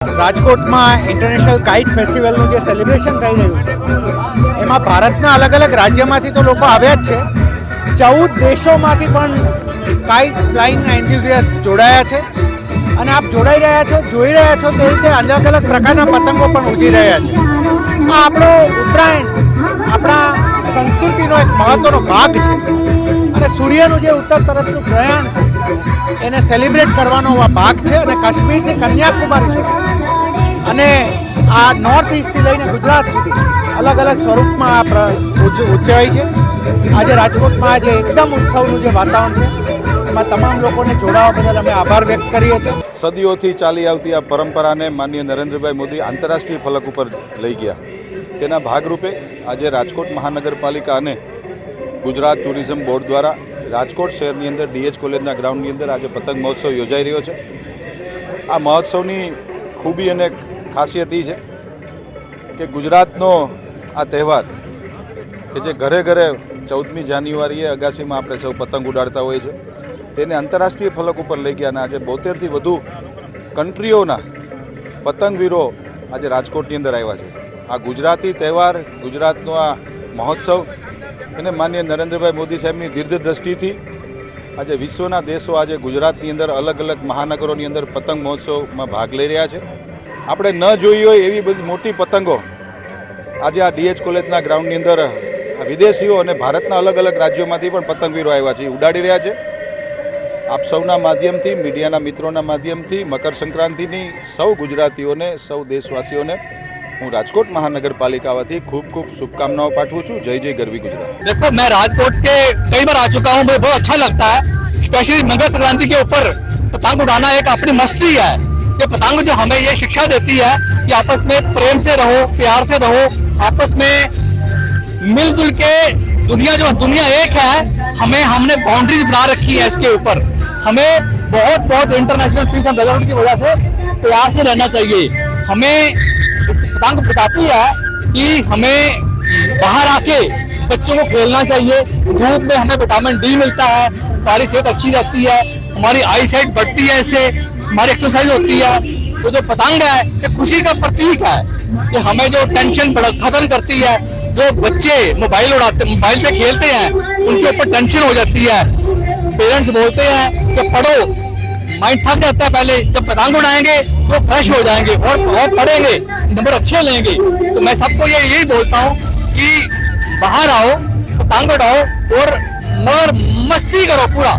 રાજકોટમાં international kite ફેસ્ટિવલનું જે celebration થઈ રહ્યું છે એમાં ભારતના અલગ અલગ રાજ્યમાંથી તો લોકો આવ્યા જ છે. 14 દેશોમાંથી પણ કાઇટ ફ્લાઇંગ એન્થુઝિયાસ્ટ જોડાયા છે અને આપ જોડાઈ રહ્યા છો, જોઈ રહ્યા છો તે રીતે અલગ અલગ પ્રકારના પતંગો પણ ઉડી રહ્યા છે. આ આપણો ઉત્તરાયણ આપણા સંસ્કૃતિનો એક મહત્વનો ભાગ છે અને સૂર્યનું જે ઉત્તર તરફનું પ્રયાણ છે એને સેલિબ્રેટ કરવાનો આ ભાગ છે. અને કાશ્મીરથી કન્યાકુમારી સુધી અને આ નોર્થ ઇસ્ટથી લઈને ગુજરાત સુધી અલગ અલગ સ્વરૂપમાં આ ઉજવાય છે. આજે રાજકોટમાં આજે એકદમ ઉત્સવનું જે વાતાવરણ છે એમાં તમામ લોકોને જોડાવા બદલ અમે આભાર વ્યક્ત કરીએ છીએ. સદીઓથી ચાલી આવતી આ પરંપરાને માનનીય નરેન્દ્રભાઈ મોદી આંતરરાષ્ટ્રીય ફલક ઉપર લઈ ગયા. તેના ભાગરૂપે આજે રાજકોટ મહાનગરપાલિકા અને ગુજરાત ટુરિઝમ બોર્ડ દ્વારા રાજકોટ શહેરની અંદર ડીએચ કોલેજના ગ્રાઉન્ડની અંદર આજે પતંગ મહોત્સવ યોજાઈ રહ્યો છે. આ મહોત્સવની ખૂબી અને ખાસિયત એ છે કે ગુજરાતનો આ તહેવાર કે જે ઘરે ઘરે 14મી જાન્યુઆરીએ અગાસીમાં આપણે સૌ પતંગ ઉડાડતા હોઈએ છીએ તેને આંતરરાષ્ટ્રીય ફલક ઉપર લઈ ગયા અને આજે 72થી વધુ કન્ટ્રીઓના પતંગવીરો આજે રાજકોટની અંદર આવ્યા છે. આ ગુજરાતી તહેવાર, ગુજરાતનો આ મહોત્સવ એને માનનીય નરેન્દ્રભાઈ મોદી સાહેબની દીર્ઘદ્રષ્ટિથી આજે વિશ્વના દેશો આજે ગુજરાતની અંદર અલગ અલગ મહાનગરોની અંદર પતંગ મહોત્સવમાં ભાગ લઈ રહ્યા છે. આપણે ન જોઈ હોય એવી બધી મોટી પતંગો આજે આ ડીએચ કોલેજના ગ્રાઉન્ડની અંદર વિદેશીઓ અને ભારતના અલગ અલગ રાજ્યોમાંથી પણ પતંગવીરો આવ્યા છે, ઉડાડી રહ્યા છે. આપ સૌના માધ્યમથી, મીડિયાના મિત્રોના માધ્યમથી મકર સંક્રાંતિની સૌ ગુજરાતીઓને, સૌ દેશવાસીઓને હું રાજકોટ महानगरपालिका वती खूब खूब शुभकामनाओं पाठवू छूँ. जय जय गरवी गुजरात. देखो, मैं राजकोट के कई बार आ चुका हूँ, मुझे बहुत अच्छा लगता है. स्पेशली मकर संक्रांति के ऊपर पतंग उड़ाना एक अपनी मस्ती है. ये पतंग जो हमें ये शिक्षा देती है कि आपस में प्रेम से रहो, प्यार से रहो, आपस में मिलजुल के दुनिया एक है. हमने बाउंड्रीज बना रखी है इसके ऊपर. हमें बहुत इंटरनेशनल पीस एंड ब्रदरहुड की वजह से प्यार से रहना चाहिए. हमें पतंग बताती है कि हमें बाहर आके बच्चों को खेलना चाहिए. धूप में हमें विटामिन डी मिलता है, हमारी सेहत अच्छी रहती है, हमारी आई साइट बढ़ती है, इससे हमारी एक्सरसाइज होती है. तो जो पतंग है ये खुशी का प्रतीक है. ये हमें जो टेंशन खत्म करती है. जो बच्चे मोबाइल से खेलते हैं उनके ऊपर टेंशन हो जाती है. पेरेंट्स बोलते हैं कि पढ़ो, माइंड थक जाता है. पहले जब पतंग उड़ाएंगे तो फ्रेश हो जाएंगे और पढ़ेंगे, नंबर अच्छे लेंगे. तो मैं सबको यही बोलता हूँ कि बाहर आओ, पतंग उड़ाओ और मस्ती करो पूरा.